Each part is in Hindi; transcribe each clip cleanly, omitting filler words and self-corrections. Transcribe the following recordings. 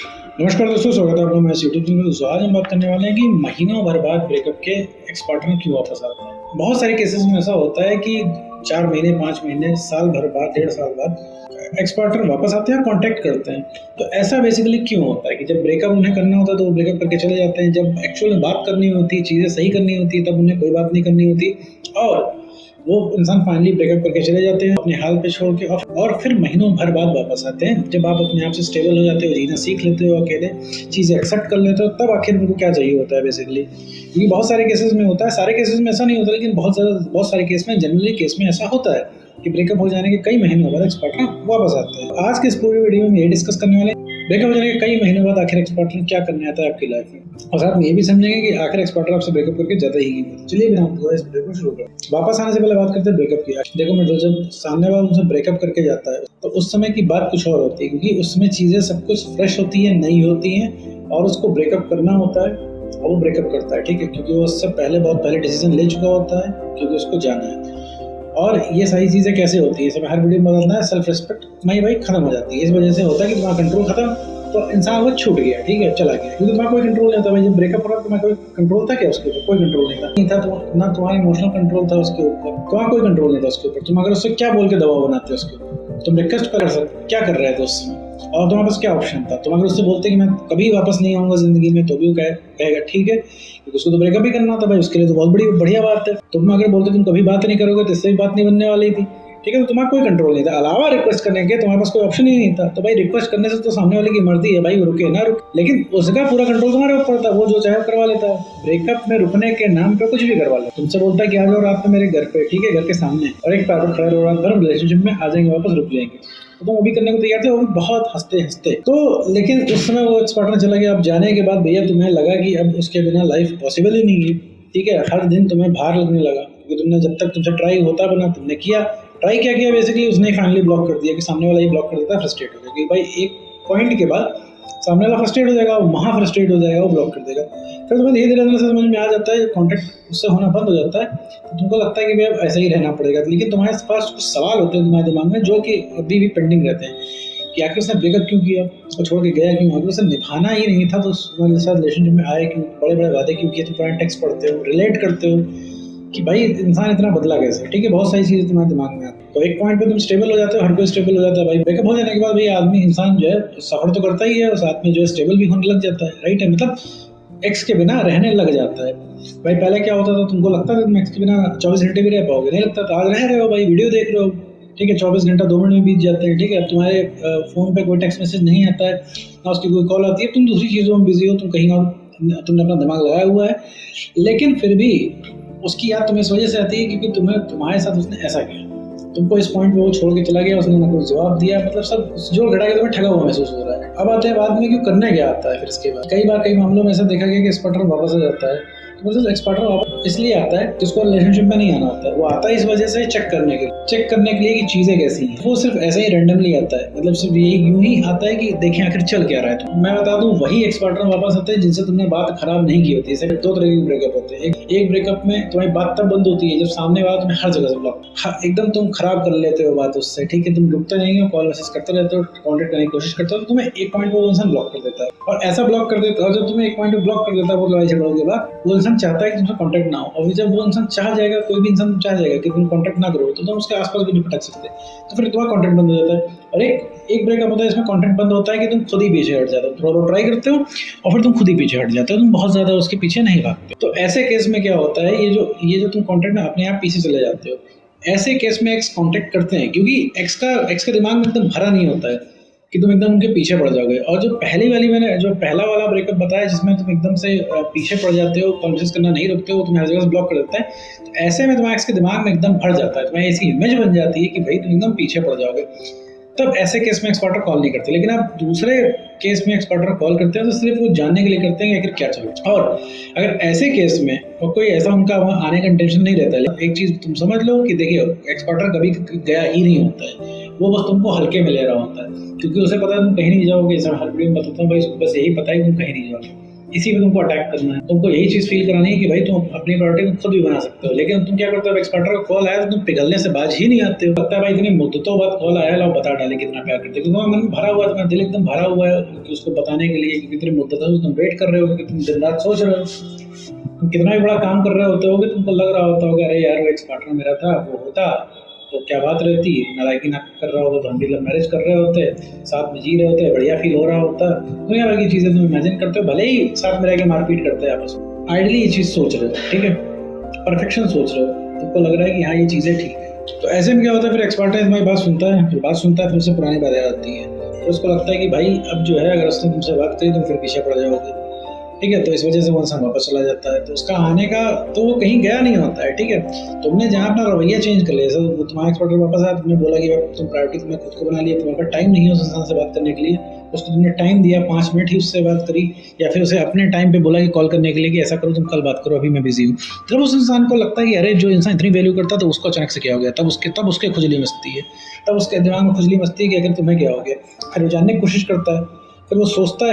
नमस्कार दोस्तों, स्वागत है आपका मेरे यूट्यूब चैनल। दोस्तों आज हम बात करने वाले हैं कि महीनों भर बाद ब्रेकअप के एक्स पार्टनर क्यों वापस आते हैं। बहुत सारे केसेस में ऐसा होता है कि 4 महीने, 5 महीने, साल भर बाद, 1.5 साल बाद एक्स पार्टनर वापस आते हैं, कांटेक्ट करते हैं। तो ऐसा बेसिकली क्यों होता है कि जब ब्रेकअप उन्हें करना होता है तो वो ब्रेकअप करके चले जाते हैं, जब एक्चुअल में बात करनी होती है, चीज़ें सही करनी होती है, तब उन्हें कोई बात नहीं करनी होती और वो इंसान फाइनली ब्रेकअप करके चले जाते हैं अपने हाल पे छोड़ के, और फिर महीनों भर बाद वापस आते हैं। जब आप अपने आप से स्टेबल हो जाते हो, जीना सीख लेते हो, अकेले चीज़ें एक्सेप्ट कर लेते हो, तब आखिर उनको क्या चाहिए होता है बेसिकली। क्योंकि बहुत सारे केसेस में होता है, सारे केसेस में ऐसा नहीं होता, लेकिन बहुत सारे केस में, जनरली केस में ऐसा होता है कि ब्रेकअप हो जाने के कई महीनों बाद एक्स पार्टनर वापस आते हैं। आज के इस पूरी वीडियो में ये डिस्कस करने वाले ब्रेकअप हो जाने के कई महीनों बाद आखिर एक्स पार्टनर क्या करने आता है आपकी लाइफ में, और साथ में ये भी समझेंगे कि आखिर एक्स पार्टनर आपसे ब्रेकअप करके ज्यादा ही कीमत। चलिए बिना इस वीडियो को शुरू करें। वापस आने से पहले बात करते हैं ब्रेकअप की। देखो मैं जब सामने वाला उनसे ब्रेकअप करके जाता है तो उस समय की बात कुछ और होती है, क्योंकि उस समय चीजें सब कुछ फ्रेश होती है, नई होती हैं, और उसको ब्रेकअप करना होता है और वो ब्रेकअप करता है, ठीक है, क्योंकि वो उससे पहले बहुत पहले डिसीजन ले चुका होता है, क्योंकि उसको जाना है। और ये सारी चीज़ें कैसे होती है, इसमें हर वीडियो में बताना है, सेल्फ रिस्पेक्ट भाई खत्म हो जाती है। इस वजह से होता है कि तुम्हारा कंट्रोल खत्म, तो इंसान वो छूट गया, ठीक है, चला गया, क्योंकि तुम्हारा कोई कंट्रोल नहीं था। भाई जब ब्रेकअप हो रहा तुम्हारा कोई कंट्रोल था क्या उसके ऊपर? कोई कंट्रोल नहीं था तो ना तुम्हारा इमोशनल कंट्रोल था उसके ऊपर, तुम्हारा कोई कंट्रोल नहीं था उसके ऊपर। तुम अगर उससे क्या बोल के दबाव बनाते उसके ऊपर, तुम रिक्वेस्ट कर सकते, क्या कर रहे थे उस समय, और तुम्हारे पास क्या ऑप्शन था? तुम अगर उससे बोलते कि मैं कभी वापस नहीं आऊंगा जिंदगी में, तो भी वो कहेगा ठीक है, क्योंकि उसको तो ब्रेकअप ही करना था भाई, उसके लिए तो बहुत बड़ी बढ़िया बात है। तुम अगर बोलते तुम कभी बात नहीं करोगे तो इससे भी बात नहीं बनने वाली थी, ठीक है, तो तुम्हारा कोई कंट्रोल नहीं था। अलावा रिक्वेस्ट करने के तुम्हारे पास कोई ऑप्शन ही नहीं था। तो भाई रिक्वेस्ट करने से तो सामने वाले की मर्जी है भाई, वो रुके ना रुके, लेकिन उसका पूरा कंट्रोल तुम्हारे ऊपर था, वो जो चाहे करवा लेता। ब्रेकअप में रुकने के नाम पे कुछ भी करवा ले। तुमसे बोलता है कि आ जाओ रात में मेरे घर पे, ठीक है, घर के सामने, और एक पैर खड़ा रहो, रात भर रिलेशनशिप में आ जाएंगे, वापस रुक जाएंगे, तो तुम अभी करने को तैयार थे, वो भी बहुत हंसते हंसते। तो लेकिन उस समय वो एक्स पार्टनर चला गया। अब जाने के बाद भैया तुम्हें लगा कि अब उसके बिना लाइफ पॉसिबल ही नहीं है, ठीक है, हर दिन तुम्हें भार लगने लगा, क्योंकि तुमने जब तक तुमसे ट्राई होता बना, तुमने किया, ट्राई क्या किया बेसिकली, उसने फाइनली ब्लॉक कर दिया कि सामने वाला ही ब्लॉक कर देता है, फ्रस्ट्रेट हो गया कि भाई एक पॉइंट के बाद सामने वाला फ्रस्ट्रेट हो जाएगा, वहाँ फ्रस्ट्रेट हो जाएगा, वो ब्लॉक कर देगा। फिर तुम्हें धीरे धीरे से समझ में आ जाता है, कॉन्टेक्ट उससे होना बंद हो जाता है, तो तुमको लगता है कि भाई अब ऐसा ही रहना पड़ेगा। लेकिन तुम्हारे पास कुछ सवाल होते हैं तुम्हारे दिमाग में जो कि अभी भी पेंडिंग रहते हैं कि आखिर उसने ब्रेकअप क्यों किया, उसको छोड़ के गया क्यों, आखिर उसे निभाना ही नहीं था तो उसके साथ रिलेशनशिप में आए क्यों, बड़े बड़े वादे क्यों किए। तुम पुराने टेक्स्ट पढ़ते हो, रिलेट करते हो कि भाई इंसान इतना बदला कैसे, ठीक है, बहुत सारी चीजें तुम्हारे दिमाग में आती है। तो एक पॉइंट पे तुम स्टेबल हो जाते हो, हर कोई स्टेबल हो जाता है भाई। ब्रेकअप हो जाने के बाद भाई आदमी, इंसान जो है सफर तो करता ही है और साथ में जो है स्टेबल भी होने लग जाता है, राइट है, मतलब एक्स के बिना रहने लग जाता है। भाई पहले क्या होता था, तुमको लगता था तुम एक्स के बिना 24 घंटे भी रह पाओगे, नहीं लगता था। आज रह रहे हो भाई, वीडियो देख रहे हो, ठीक है, 24 घंटा 2 मिनट में बीत जाते हैं, ठीक है, तुम्हारे फोन पे कोई टेक्स्ट मैसेज नहीं आता है, ना उसकी कोई कॉल आती है, तुम दूसरी चीज़ों में बिजी हो, तुम कहीं और, तुमने अपना दिमाग लगाया हुआ है, लेकिन फिर भी उसकी याद तुम्हें इस वजह से आती है क्योंकि तुम्हारे साथ उसने ऐसा किया। तुमको इस पॉइंट पे वो छोड़ के चला गया, उसने ना कोई जवाब दिया, मतलब सब जोड़ घटा के तुम्हें ठगा हुआ महसूस हो रहा है। अब आते हैं बाद में, क्यों करना क्या आता है फिर इसके बाद। कई मामलों में ऐसा देखा गया कि एक्स पार्टनर वापस आ जाता है, तो मतलब एक्स पार्टनर वापस इसलिए आता है कि उसको रिलेशनशिप में नहीं आना होता है। वो आता है इस वजह से चेक करने के लिए कि चीजें कैसी हैं। वो सिर्फ ऐसे ही रैंडमली आता है, मतलब सिर्फ यही यूं ही आता है कि देखें आखिर चल क्या रहा है। तो मैं बता दूं, वही एक्स पार्टनर वापस आते हैं जिनसे तुमने बात खराब नहीं की होती है। सिर्फ 2 तरह के ब्रेकअप होते हैं। एक ब्रेकअप में तुम्हारी बात तब बंद होती है जब सामने वाला तुम्हें हर जगह से ब्लॉक, एकदम तुम खराब कर लेते हो बात उससे, ठीक है, तुम रुकते नहीं हो, कॉल मैसेज करते रहते हो, कॉन्टेक्ट करने की कोशिश करते हो, तो तुम्हें एक पॉइंट पे वो इंसान ब्लॉक कर देता है। और ऐसा ब्लॉक कर देता है, और जब तुम्हें एक पॉइंट पे ब्लॉक कर देता है वो लड़ाई झगड़ों के बाद, वो इंसान चाहता है कि तुमसे कॉन्टेक्ट ना हो। और जब वो इंसान चाह जाएगा, कोई भी इंसान चाह जाएगा कि तुम कॉन्टेक्ट ना करो, तो तुम उसके आसपास भी नहीं भटक सकते, तो फिर तुम्हारा कॉन्टेक्ट बंद हो जाता है। और एक ब्रेकअप होता है इसमें कॉन्टेक्ट बंद होता है कि तुम खुद ही पीछे हट जाते हो, थोड़ा बहुत ट्राई करते हो और फिर तुम खुद ही पीछे हट जाते हो, तुम बहुत ज्यादा उसके पीछे नहीं भागते। तो ऐसे केस में क्या होता है, ये जो तुम कॉन्टेक्ट में अपने आप पीछे चले जाते हो, ऐसे केस में एक्स कॉन्टेक्ट करते हैं क्योंकि एक्स का दिमाग में एकदम भरा नहीं होता है कि तुम एकदम उनके पीछे पड़ जाओगे। और जो पहला वाला ब्रेकअप बताया जिसमें तुम एकदम से पीछे पड़ जाते हो, कॉन्शियस करना नहीं रुकते हो, तुम्हें हर जगह से ब्लॉक कर देता है, तो ऐसे में तुम्हारे एक्स के दिमाग में एकदम भर जाता है, तुम्हें ऐसी इमेज बन जाती है कि भाई तुम एकदम पीछे पड़ जाओगे। तब ऐसे केस में एक्स पार्टनर कॉल नहीं करते। लेकिन आप दूसरे केस में एक्स पार्टनर कॉल करते हैं तो सिर्फ वो जानने के लिए करते हैं कि आखिर क्या चल रहा है। और अगर ऐसे केस में और कोई ऐसा उनका वहाँ आने का इंटेंशन नहीं रहता है, एक चीज तुम समझ लो कि देखिए एक्स पार्टनर कभी गया ही नहीं होता है, वो बस तुमको हल्के में ले रहा होता है, क्योंकि उसे पता है तुम कहीं नहीं जाओगे। ऐसा हर वीडियो में बताता हूँ भाई, उसको बस यही पता है कि तुम कहीं नहीं जाओगे, इसी पे तुमको अटैक करना है, तुमको यही चीज फील करानी है कि भाई तुम अपनी प्रायोरिटी तुम खुद भी बना सकते हो। लेकिन तुम क्या करते हो, एक्सपर्टर का कॉल आया तो तुम पिघलने से बाज ही नहीं आते हो। लगता है भाई इतनी मुद्दतों बाद कॉल आया, लाओ बता डाले कितना प्यार करते हो, क्योंकि मन भरा हुआ है, तुम्हारा दिल एकदम भरा हुआ है कि उसको बताने के लिए, क्योंकि इतनी मुद्दतों से तुम वेट कर रहे हो, कि तुम दिन रात सोच रहे हो, तुम कितना भी बड़ा काम कर रहे होते हो, तुमको लग रहा होता होगा अरे यार वो एक्स पार्टनर मेरा था, वो होता तो क्या बात रहती, नालायकी ना कर रहा होता तो हम भी लव मैरिज कर रहे होते, साथ में जी रहे होते, बढ़िया फील हो रहा होता। दुनिया भर की चीजें तुम इमेजिन करते हो, भले ही साथ में रह के मारपीट करते हैं आपस में, आइडली ये चीज सोच रहे हो, ठीक है, परफेक्शन सोच रहे हो, तुमको लग रहा है कि हाँ ये चीजें ठीक है। तो ऐसे में क्या होता है, फिर एक्सपर्ट तुम्हारी बात सुनता है, फिर बात सुनता है, फिर उससे पुरानी बातें आती हैं, फिर उसको लगता है कि भाई अब जो है अगर उसने तुमसे बात करी तो फिर पीछे पड़ जाओगे, ठीक है, तो इस वजह से वो इंसान वापस चला जाता है। तो उसका आने का तो वो कहीं गया नहीं होता है, ठीक है, तुमने जहाँ अपना रवैया चेंज कर लिया, जैसे तुम्हारा एक्सपर्टर वापस आया, तुमने बोला कि तुम प्रायोरिटी तुमने खुद को बना लिया, तुम्हारे पास टाइम नहीं है उस इंसान से बात करने के लिए, उसको तुमने टाइम दिया, 5 मिनट ही उससे बात करी, या फिर उसे अपने टाइम पे बोला कि कॉल करने के लिए कि ऐसा करो तुम कल बात करो, अभी मैं बिजी हूँ। जब उस इंसान को लगता है कि अरे जो इंसान इतनी वैल्यू करता तो उसको अचानक से क्या हो गया, तब उसके खुजली मस्ती है, तब उसके दिमाग में खुजली मस्ती है कि अगर तुम्हें क्या हो गया। फिर वो जानने की कोशिश करता है, फिर वो सोचता है,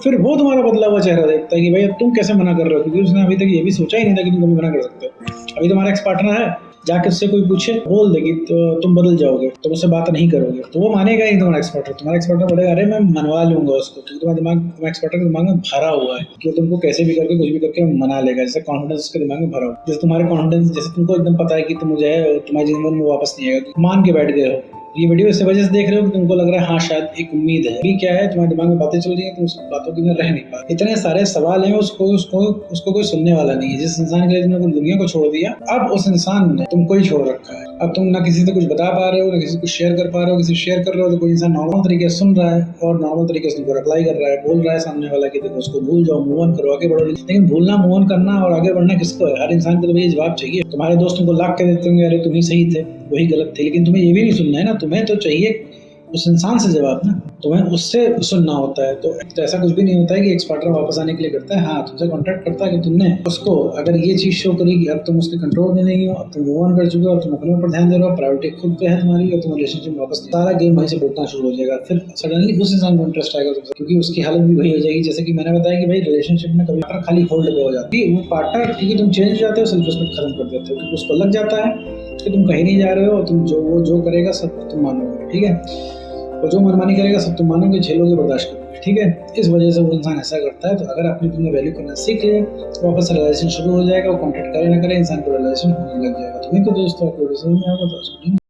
फिर वो तुम्हारा बदला हुआ चेहरा देखता है कि भाई अब तुम कैसे मना कर रहे हो, क्योंकि उसने अभी तक ये भी सोचा ही नहीं था कि तुम कभी मना कर सकते हो। अभी तुम्हारा एक्स पार्टनर है, जाके उससे कोई पूछे बोल देगी तो तुम बदल जाओगे, तुम उससे बात नहीं करोगे, तो वो मानेगा ही तुम्हारा एक्सपर्टर। तुम्हारा एक्सपर्टर बोलेगा अरे मैं मनवा लूंगा उसको, क्योंकि तुम्हारा एक्सपर्टर के दिमाग में भरा हुआ है कि तुमको कैसे भी करके कुछ भी करके मना लेगा, जैसे कॉन्फिडेंस उसके दिमाग में भरा हुआ, जैसे तुम्हारे कॉन्फिडेंस, जैसे तुमको एकदम पता है कि तुम जो है तुम्हारे जीवन में वापस नहीं आएगा, मान के बैठ गए हो। ये वीडियो इस वजह से देख रहे हो कि तुमको लग रहा है हाँ शायद एक उम्मीद है, अभी क्या है तुम्हारे दिमाग में बातें चल रही है, तुम उस बातों की में रह नहीं पा, इतने सारे सवाल हैं, उसको कोई सुनने वाला नहीं है। जिस इंसान के लिए तुमने दुनिया को छोड़ दिया, अब उस इंसान ने तुमको ही छोड़ रखा है। अब तुम ना किसी से कुछ बता पा रहे हो, ना किसी को शेयर कर पा रहे हो, किसी शेयर कर रहे हो तो कोई इंसान नॉर्मल तरीके से सुन रहा है और नॉर्मल तरीके से तुमको रिप्लाई कर रहा है, बोल रहा है सामने वाला कि देखो उसको भूल जाओ, मूव ऑन करो, आगे बढ़ो। लेकिन भूलना, मूव ऑन करना और आगे बढ़ना किसको है? हर इंसान को तो भैया जवाब चाहिए। तुम्हारे दोस्त तुमको लाख के देते होंगे अरे तुम ही सही थे, वही गलत थे, लेकिन तुम्हें ये भी नहीं सुनना है ना, तुम्हें तो चाहिए उस इंसान से जवाब ना, तुम्हें उससे सुनना होता है। तो ऐसा कुछ भी नहीं होता है कि एक पार्टनर वापस आने के लिए करता है, हाँ तुमसे कॉन्टेक्ट करता है कि तुमने उसको अगर ये चीज शो करी कि अब तुम उसके कंट्रोल में नहीं हो, अब तुम मूव ऑन कर चुके हो, अब तुम अपने ऊपर ध्यान दे रहे हो, प्रायोरिटी खुद पे है तुम्हारी, और तुम रिलेशनशिप में वापस, सारा गेम वहीं से बढ़ना शुरू हो जाएगा। फिर सडनली उस इंसान को इंटरेस्ट आएगा तुमसे, क्योंकि उसकी हालत भी वही हो जाएगी जैसे कि मैंने बताया कि भाई रिलेशनशिप में कभी खाली होल्ड पे हो जाती है वो पार्टनर, क्योंकि तुम चेंज हो जाते हो, सेल्फ रिस्पेक्ट खत्म कर देते हो, क्योंकि उसको लग जाता है कि तुम कहीं नहीं जा रहे हो, तुम जो करेगा सब तुम मानोगे, ठीक है, और जो मनमानी करेगा सब तुम मानोगे, झेलोगे, बर्दाश्त करोगे, ठीक है। इस वजह से वो इंसान ऐसा करता है। तो अगर आपने तुमने वैल्यू करना सीख लिया तो वापस रिलेशन शुरू हो जाएगा, वो कॉन्टेक्ट करे ना करे इंसान को रिलेशन होने लग जाएगा। तुम्हें तो दोस्तों आपको समझ में आएगा तो